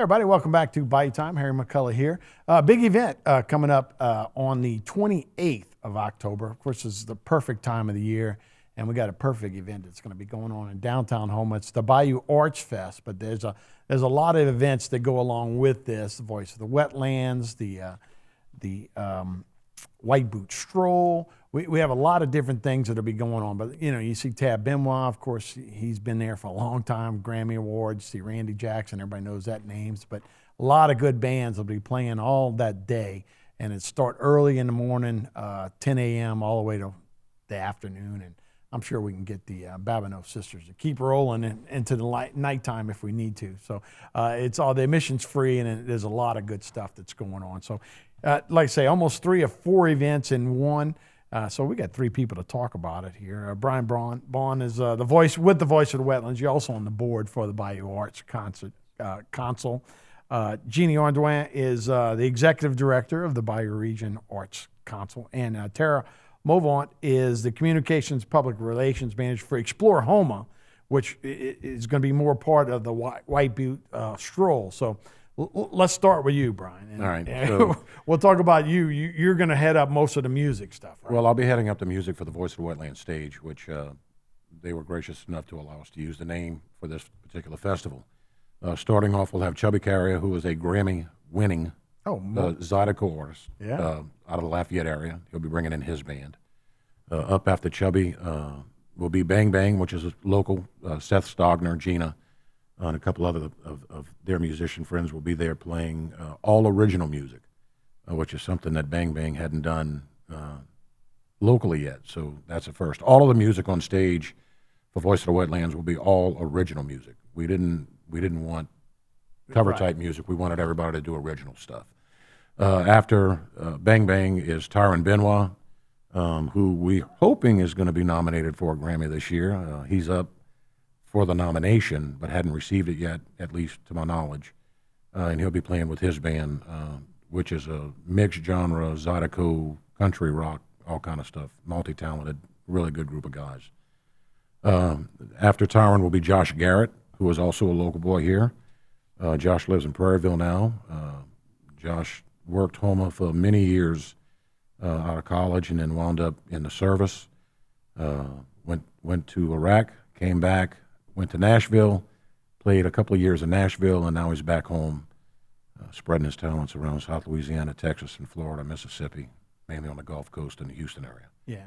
Everybody, welcome back to Bayou Time. Harry McCullough here. Big event coming up on the 28th of October. Of course, this is the perfect time of the year, and we got a perfect event that's going to be going on in downtown Houma. It's the Bayou Arts Fest, but there's a lot of events that go along with this. The Voice of the Wetlands, the White Boot Stroll. We have a lot of different things that'll be going on, but you see Tab Benoit, of course, he's been there for a long time, Grammy Awards. See Randy Jackson, everybody knows that names, but a lot of good bands will be playing all that day, and it start early in the morning, 10 a.m. all the way to the afternoon, and I'm sure we can get the Babineau sisters to keep rolling into the nighttime if we need to. So it's all the admission's free, and there's a lot of good stuff that's going on. So like I say, almost 3 or 4 events in one. So we got 3 people to talk about it here. Brian Bond is the voice of the Wetlands. You're also on the board for the Bayou Arts Council. Jeannie Ardoin is the executive director of the Bayou Region Arts Council. And Tara Movant is the communications public relations manager for Explore Houma, which is going to be more part of the White Butte Stroll. So let's start with you, Brian. All right. So, we'll talk about you. You're going to head up most of the music stuff, right? Well, I'll be heading up the music for the Voice of the Wetlands stage, which they were gracious enough to allow us to use the name for this particular festival. Starting off, we'll have Chubby Carrier, who is a Grammy-winning Zydeco artist out of the Lafayette area. He'll be bringing in his band. Up after Chubby will be Bang Bang, which is a local. Seth Stogner, Gina, and a couple other of their musician friends will be there playing all original music, which is something that Bang Bang hadn't done locally yet. So that's a first. All of the music on stage for Voice of the Wetlands will be all original music. We didn't want cover type music. We wanted everybody to do original stuff. After Bang Bang is Tyron Benoit, who we're hoping is going to be nominated for a Grammy this year. He's up for the nomination, but hadn't received it yet, at least to my knowledge. And he'll be playing with his band, which is a mixed genre, Zydeco, country rock, all kind of stuff. Multi-talented, really good group of guys. After Tyron will be Josh Garrett, who is also a local boy here. Josh lives in Prairieville now. Josh worked Houma for many years out of college and then wound up in the service. Went to Iraq, came back, went to Nashville, played a couple of years in Nashville, and now he's back home spreading his talents around South Louisiana, Texas, and Florida, Mississippi, mainly on the Gulf Coast and the Houston area. Yeah.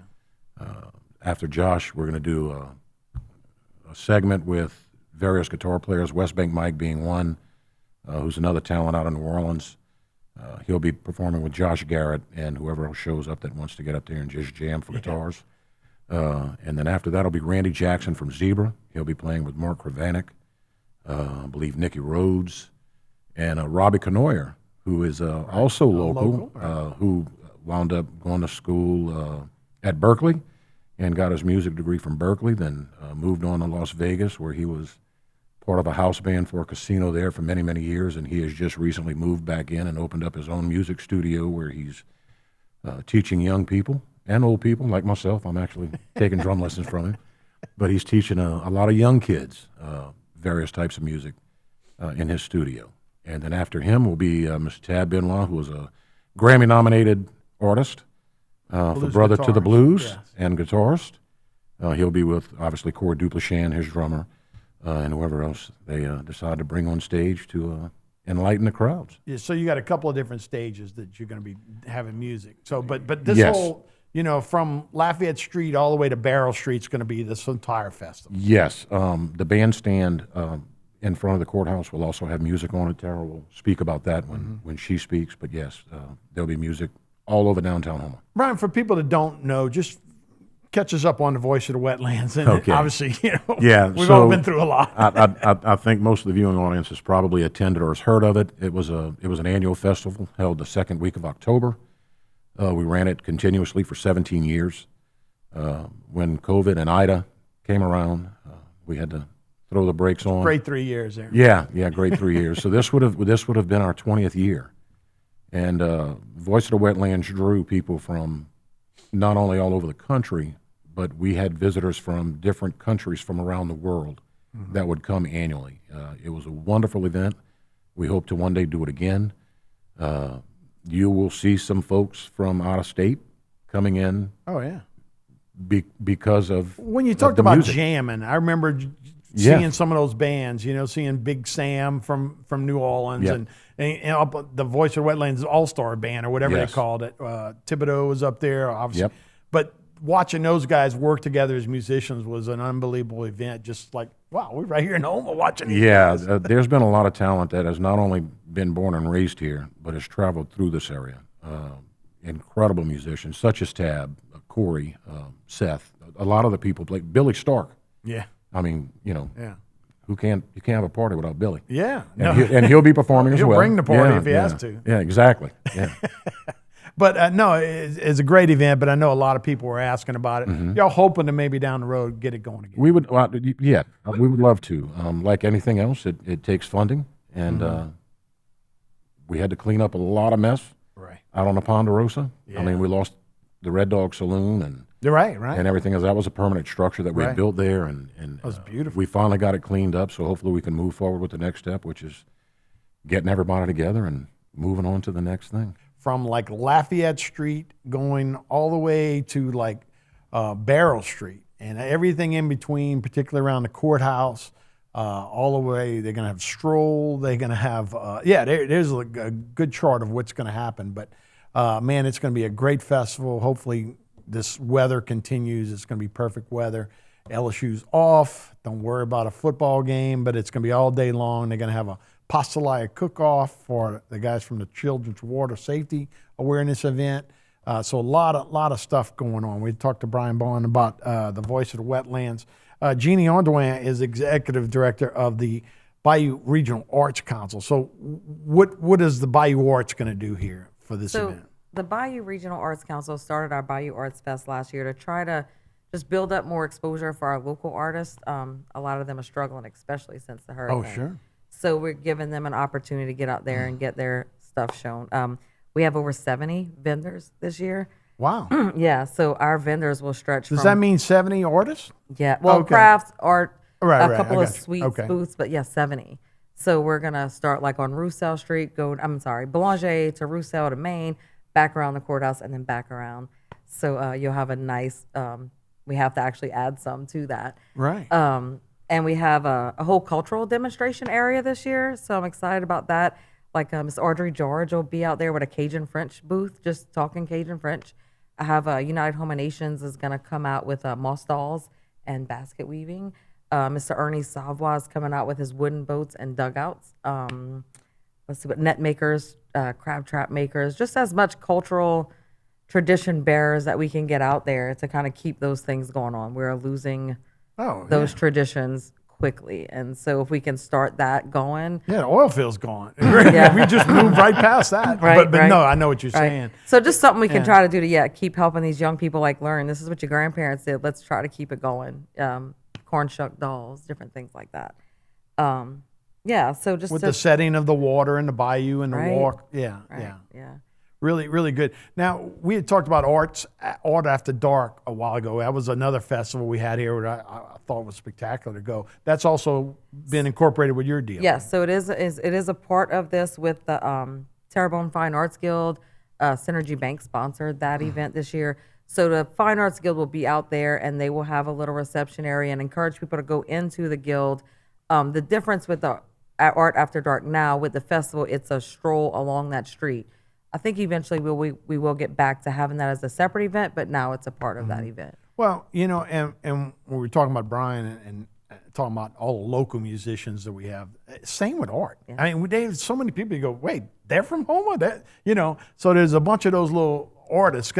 After Josh, we're going to do a segment with various guitar players, West Bank Mike being one, who's another talent out of New Orleans. He'll be performing with Josh Garrett and whoever else shows up that wants to get up there and just jam for guitars. And then after that will be Randy Jackson from Zebra. He'll be playing with Mark Kravanek, I believe Nicky Rhodes, and Robbie Canoyer, who is also local, who wound up going to school at Berkeley and got his music degree from Berkeley, then moved on to Las Vegas, where he was part of a house band for a casino there for many, many years, and he has just recently moved back in and opened up his own music studio where he's teaching young people and old people like myself. I'm actually taking drum lessons from him. But he's teaching a lot of young kids various types of music in his studio. And then after him will be Mr. Tab Benoit, who is a Grammy-nominated artist for Brother to the Blues and guitarist. He'll be with, obviously, Corey Duplichan, his drummer, and whoever else they decide to bring on stage to enlighten the crowds. Yeah, so you got a couple of different stages that you're going to be having music. So, but this whole, from Lafayette Street all the way to Barrel Street is going to be this entire festival. Yes, the bandstand in front of the courthouse will also have music on it. Tara will speak about that when she speaks. But yes, there'll be music all over downtown Houma. Brian, for people that don't know, just catch us up on the Voice of the Wetlands. And obviously, we've all been through a lot. I think most of the viewing audience has probably attended or has heard of it. It was an annual festival held the second week of October. We ran it continuously for 17 years. When COVID and Ida came around, we had to throw the brakes on. Great 3 years there. Yeah, great 3 years. So this would have been our 20th year. And Voice of the Wetlands drew people from not only all over the country, but we had visitors from different countries from around the world that would come annually. It was a wonderful event. We hope to one day do it again. You will see some folks from out of state coming in Oh yeah. because of When you of talked the about music. jamming, I remember Yeah. seeing some of those bands. Seeing Big Sam from New Orleans Yep. and up the Voice of the Wetlands All-Star Band or whatever they Yes. called it. Thibodeau was up there, obviously. Yep. But watching those guys work together as musicians was an unbelievable event. Just like, wow, we're right here in Houma watching these Yeah, guys. there's been a lot of talent that has not only been born and raised here, but has traveled through this area. Incredible musicians such as Tab, Corey, Seth. A lot of the people play. Billy Stark. Yeah. I mean, Yeah. you can't have a party without Billy. Yeah. And he'll be performing as He'll well. bring the party Yeah, if he has to. Yeah, exactly. Yeah. But no, it's a great event. But I know a lot of people were asking about it. Mm-hmm. Y'all hoping to maybe down the road get it going again. We would, we would love to. Like anything else, it takes funding, and we had to clean up a lot of mess Right. out on the Ponderosa. Yeah. I mean, we lost the Red Dog Saloon and You're right. Right. and everything else. That was a permanent structure that we Right. had built there, and That was beautiful. we finally got it cleaned up. So hopefully we can move forward with the next step, which is getting everybody together and moving on to the next thing. From like Lafayette Street going all the way to like Barrel Street and everything in between, particularly around the courthouse, all the way. They're going to have stroll. They're going to have, there's a good chart of what's going to happen. But man, it's going to be a great festival. Hopefully this weather continues. It's going to be perfect weather. LSU's off. Don't worry about a football game, but it's going to be all day long. They're going to have a Pastalaya cook-off for the guys from the Children's Water Safety Awareness event. So a lot of stuff going on. We talked to Brian Bond about the Voice of the Wetlands. Jeannie Ondoin is executive director of the Bayou Regional Arts Council. So what is the Bayou Arts going to do here for this event? The Bayou Regional Arts Council started our Bayou Arts Fest last year to try to just build up more exposure for our local artists. A lot of them are struggling, especially since the hurricane. Oh, sure. So we're giving them an opportunity to get out there and get their stuff shown. We have over 70 vendors this year. Wow. Yeah, so our vendors will stretch Does from... that mean 70 artists? Yeah, well, Okay. crafts, art, Right, a right, couple I of got you. sweets, Okay. booths, but yeah, 70. So we're going to start like on Roussel Street, Boulanger to Roussel to Maine, back around the courthouse, and then back around. So you'll have a nice, we have to actually add some to that. Right. And we have a whole cultural demonstration area this year, so I'm excited about that. Like Miss Audrey George will be out there with a Cajun French booth, just talking Cajun French. I have United Houma Nations is going to come out with moss dolls and basket weaving. Mr. Ernie Savoie is coming out with his wooden boats and dugouts. Let's see what net makers, crab trap makers, just as much cultural tradition bearers that we can get out there to kind of keep those things going on. We're losing those traditions quickly, and so if we can start that going. Yeah, the oil field's gone. Yeah. We just moved right past that. Right, but right. no, I know what you're Right. saying. So just something we can Yeah. try to do to keep helping these young people learn. This is what your grandparents did. Let's try to keep it going. Corn shuck dolls, different things like that. So just With to, the setting of the water and the bayou and the Right. walk. Yeah, right, yeah. Really, really good. Now, we had talked about Art After Dark a while ago. That was another festival we had here that I thought was spectacular to go. That's also been incorporated with your deal. Yes, so it is a part of this with the Terrebonne Fine Arts Guild. Synergy Bank sponsored that event this year. So the Fine Arts Guild will be out there, and they will have a little reception area and encourage people to go into the guild. The difference with the Art After Dark now with the festival, it's a stroll along that street. I think eventually we will get back to having that as a separate event, but now it's a part of that event. Well, and when we were talking about Brian and talking about all the local musicians that we have, same with Art. Yeah. I mean, there's so many people you go, wait, they're from Houma? So there's a bunch of those little artists.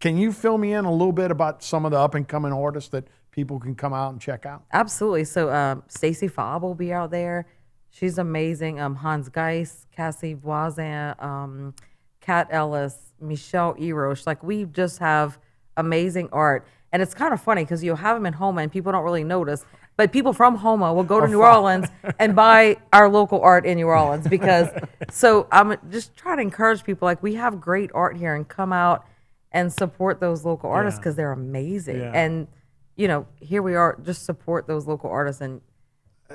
Can you fill me in a little bit about some of the up-and-coming artists that people can come out and check out? Absolutely. So Stacy Fobb will be out there. She's amazing. Hans Geis, Cassie Voisin, Kat Ellis, Michelle Eroche. We just have amazing art. And it's kind of funny because you'll have them in Houma and people don't really notice. But people from Houma will go to New Orleans and buy our local art in New Orleans because, so I'm just trying to encourage people, we have great art here and come out and support those local artists because they're amazing. Yeah. And, here we are, just support those local artists and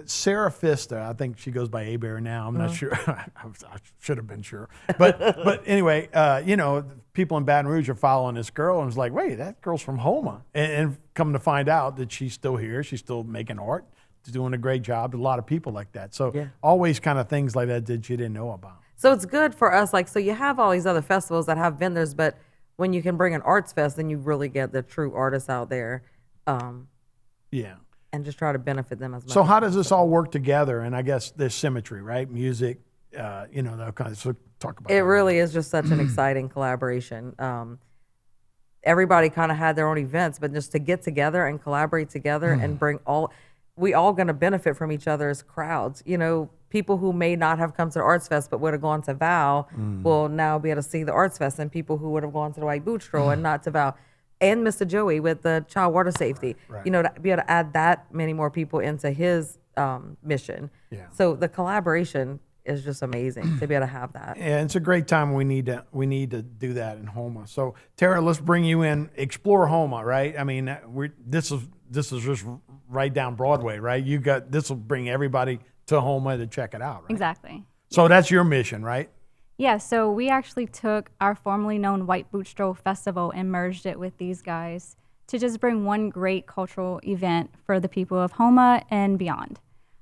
Sarah Fista, I think she goes by A-Bear now. I'm not sure. I should have been sure. But anyway, people in Baton Rouge are following this girl and it's like, wait, that girl's from Houma. And come to find out that she's still here. She's still making art. She's doing a great job. A lot of people like that. So always kind of things like that you didn't know about. So it's good for us. Like, so you have all these other festivals that have vendors, but when you can bring an arts fest, then you really get the true artists out there. Yeah. And just try to benefit them as much. So how does this all work together? And I guess there's symmetry, right? Music, that kind of. So talk about it. That. Really is just such an exciting collaboration. Everybody kind of had their own events, but just to get together and collaborate together and bring we all going to benefit from each other as crowds. People who may not have come to the Arts Fest but would have gone to Val will now be able to see the Arts Fest, and people who would have gone to the White Boot Stroll and not to Val. And Mr. Joey with the child water safety, right. To be able to add that many more people into his mission. Yeah. So the collaboration is just amazing to be able to have that. Yeah, it's a great time. We need to do that in Houma. So Tara, let's bring you in. Explore Houma, right? I mean, this is just right down Broadway, right? This will bring everybody to Houma to check it out, right? Exactly. So that's your mission, right? Yeah, so we actually took our formerly known White Boot Stroll Festival and merged it with these guys to just bring one great cultural event for the people of Houma and beyond.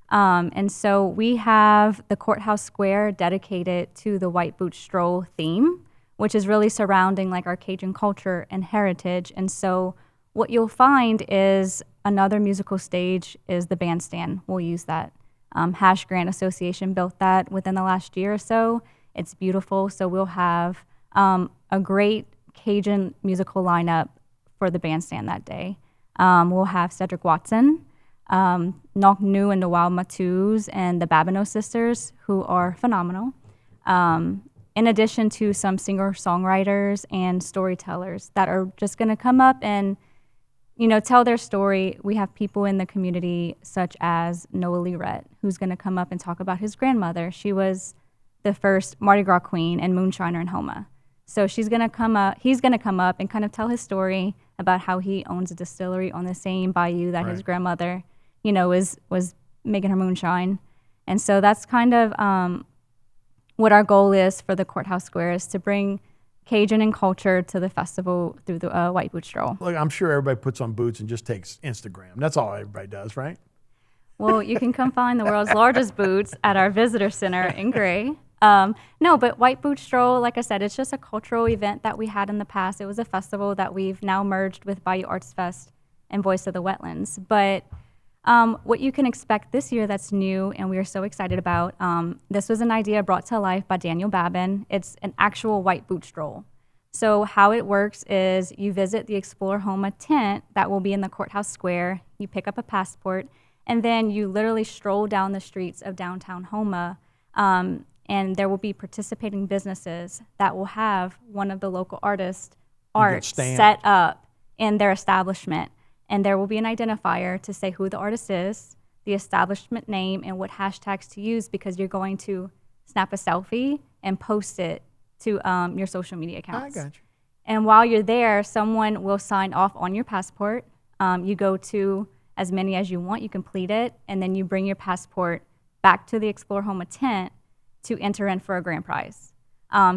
And so we have the Courthouse Square dedicated to the White Boot Stroll theme, which is really surrounding like our Cajun culture and heritage. And so what you'll find is another musical stage is the bandstand. We'll use that. Hash Grant Association built that within the last year or so. It's beautiful, so we'll have a great Cajun musical lineup for the bandstand that day. We'll have Cedric Watson, Nok Nu and the Wild Matus, and the Babineau sisters, who are phenomenal. In addition to some singer-songwriters and storytellers that are just going to come up and tell their story. We have people in the community such as Noah Lirette, who's going to come up and talk about his grandmother. She was the first Mardi Gras queen and moonshiner in Houma. So he's going to come up and kind of tell his story about how he owns a distillery on the same bayou that his grandmother, was making her moonshine. And so that's kind of what our goal is for the Courthouse Square, is to bring Cajun and culture to the festival through the White Boot Stroll. Look, I'm sure everybody puts on boots and just takes Instagram. That's all everybody does, right? Well, you can come find the world's largest boots at our visitor center in Gray. No, but White Boot Stroll, like I said, it's just a cultural event that we had in the past. It was a festival that we've now merged with Bayou Arts Fest and Voice of the Wetlands. But what you can expect this year that's new and we are so excited about, this was an idea brought to life by Daniel Babin. It's an actual White Boot Stroll. So how it works is you visit the Explore Houma tent that will be in the Courthouse Square. You pick up a passport, and then you literally stroll down the streets of downtown Houma. And there will be participating businesses that will have one of the local artists' art set up in their establishment. And there will be an identifier to say who the artist is, the establishment name, and what hashtags to use, because you're going to snap a selfie and post it to your social media accounts. I got you. And while you're there, someone will sign off on your passport. You go to as many as you want, you complete it, and then you bring your passport back to the Explore Houma tent to enter in for a grand prize.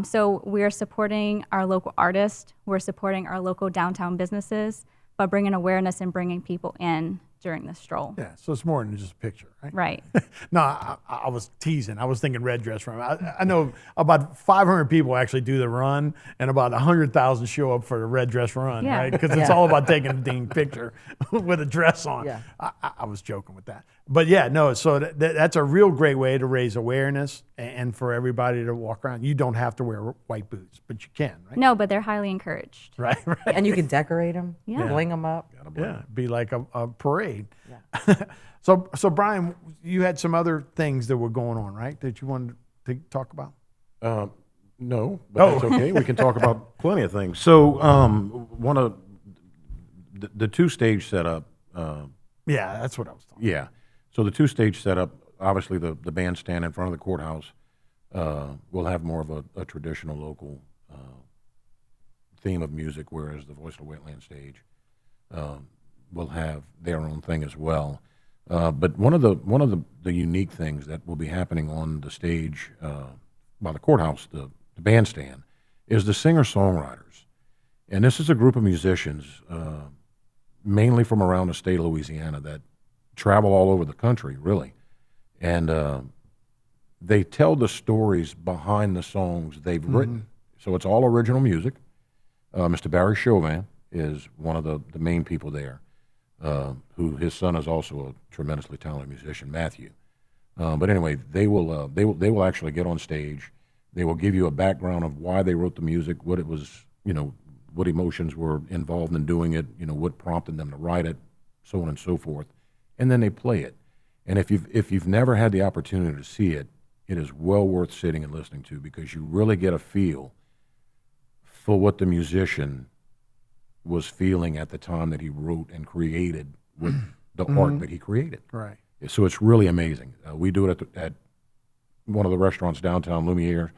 So we're supporting our local artists, we're supporting our local downtown businesses, but bringing awareness and bringing people in during the stroll. Yeah, so it's more than just a picture, right? Right. No, I was teasing. I was thinking red dress run. I know about 500 people actually do the run, and about 100,000 show up for the red dress run, Yeah. right? Because it's all about taking a dang picture with a dress on. Yeah. I was joking with that. But yeah, no, so that's a real great way to raise awareness and for everybody to walk around. You don't have to wear white boots, but you can, right? No, but they're highly encouraged. Right. And you can decorate them, Yeah. bling them up. Yeah, be like a parade. Yeah. So Brian, you had some other things that were going on, right? That you wanted to talk about? No, but that's okay. We can talk about plenty of things. So one of the two-stage setup. Yeah, that's what I was talking. Yeah. So the two-stage setup, obviously the bandstand in front of the courthouse will have more of a traditional local theme of music, whereas the Voice of the Wetland stage will have their own thing as well. But one of the unique things that will be happening on the stage by the courthouse, the bandstand, is the singer-songwriters. And this is a group of musicians, mainly from around the state of Louisiana, that travel all over the country, really. And they tell the stories behind the songs they've written. So it's all original music. Mr. Barry Chauvin is one of the main people there, who his son is also a tremendously talented musician, Matthew. But anyway, they will actually get on stage. They will give you a background of why they wrote the music, what it was, what emotions were involved in doing it, what prompted them to write it, so on and so forth. And then they play it. And if you've never had the opportunity to see it, it is well worth sitting and listening to, because you really get a feel for what the musician was feeling at the time that he wrote and created with the art that he created. Right. So it's really amazing. We do it at one of the restaurants downtown, Lumiere,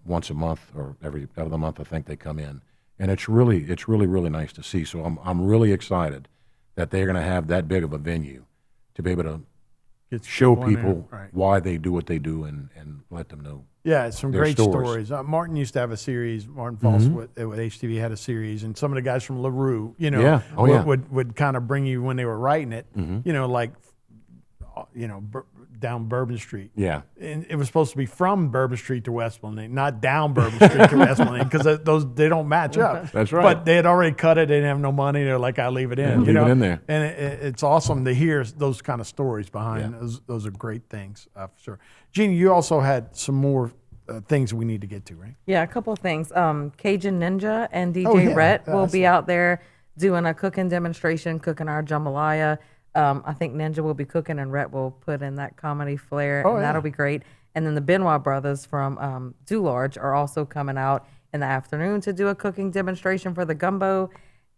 once a month or every other month. I think they come in, and it's really really nice to see. So I'm really excited that they're going to have that big of a venue to be able to show people why they do what they do and let them know. Yeah, it's some their great stories. Martin used to have a series. Martin False with HTV had a series, and some of the guys from LaRue, would kind of bring you when they were writing it, down Bourbon Street. Yeah. And it was supposed to be from Bourbon Street to Westmoreland, not down Bourbon Street to Westmoreland, because they don't match up. That's right. But they had already cut it. They didn't have no money. They're like, I leave it in. Leave it in there. And it's awesome to hear those kind of stories behind. Those are great things, for sure. Jeannie, you also had some more things we need to get to, right? Yeah, a couple of things. Cajun Ninja and DJ Rhett will be out there doing a cooking demonstration, cooking our jambalaya. I think Ninja will be cooking and Rhett will put in that comedy flair, and that'll be great. And then the Benoit brothers from Dularge are also coming out in the afternoon to do a cooking demonstration for the gumbo.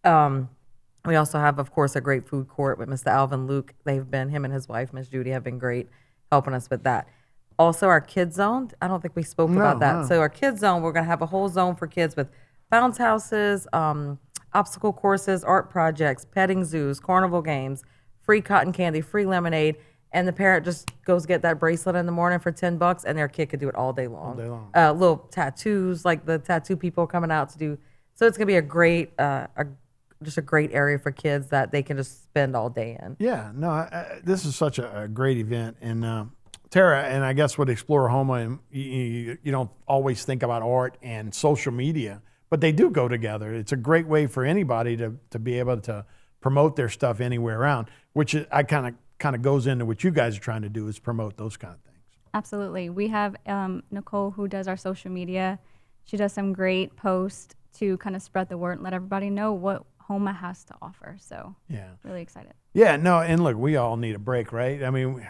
We also have, of course, a great food court with Mr. Alvin Luke. Him and his wife, Miss Judy, have been great helping us with that. Also, our kids zone, I don't think we spoke about that. So our kids zone, we're going to have a whole zone for kids with bounce houses, obstacle courses, art projects, petting zoos, carnival games, free cotton candy, free lemonade, and the parent just goes get that bracelet in the morning for $10, and their kid could do it all day long. Little tattoos, like the tattoo people coming out to do. So it's gonna be a great, just a great area for kids that they can just spend all day in. Yeah, no, this is such a great event, and Tara, and I guess with Explore Houma, you don't always think about art and social media, but they do go together. It's a great way for anybody to be able to promote their stuff anywhere around, which I kind of goes into what you guys are trying to do, is promote those kind of things. Absolutely. We have Nicole, who does our social media. She does some great posts to kind of spread the word and let everybody know what Houma has to offer. So really excited. Yeah, no, and look, we all need a break, right? I mean,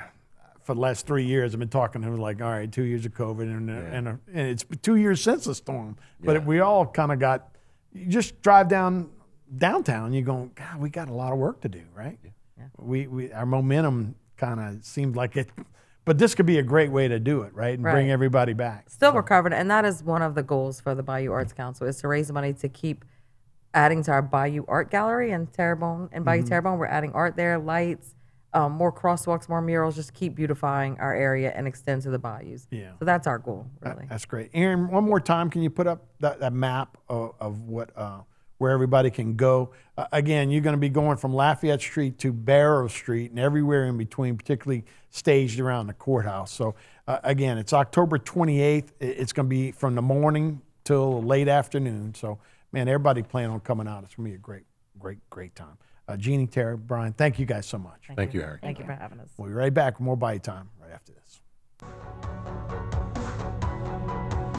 for the last 3 years, I've been talking to them like, all right, 2 years of COVID, and it's 2 years since the storm. But we all kind of you just drive downtown, you're going, God, we got a lot of work to do, right? Yeah. We our momentum kind of seemed like it, but this could be a great way to do it, right? And bring everybody back. Still recovering, and that is one of the goals for the Bayou Arts Council, is to raise money to keep adding to our Bayou Art Gallery in Terrebonne, in Bayou Terrebonne. We're adding art there, lights, more crosswalks, more murals, just keep beautifying our area and extend to the bayous. Yeah. So that's our goal, really. That's great. Aaron, one more time, can you put up that map of what where everybody can go? Again, you're going to be going from Lafayette Street to Barrow Street and everywhere in between, particularly staged around the courthouse. So again, it's October 28th. It's going to be from the morning till late afternoon. So, man, everybody plan on coming out. It's going to be a great time. Jeannie, Tara, Brian, thank you guys so much. Thank you, Eric. Thank you for having us. We'll be right back with more Bayou Time right after this.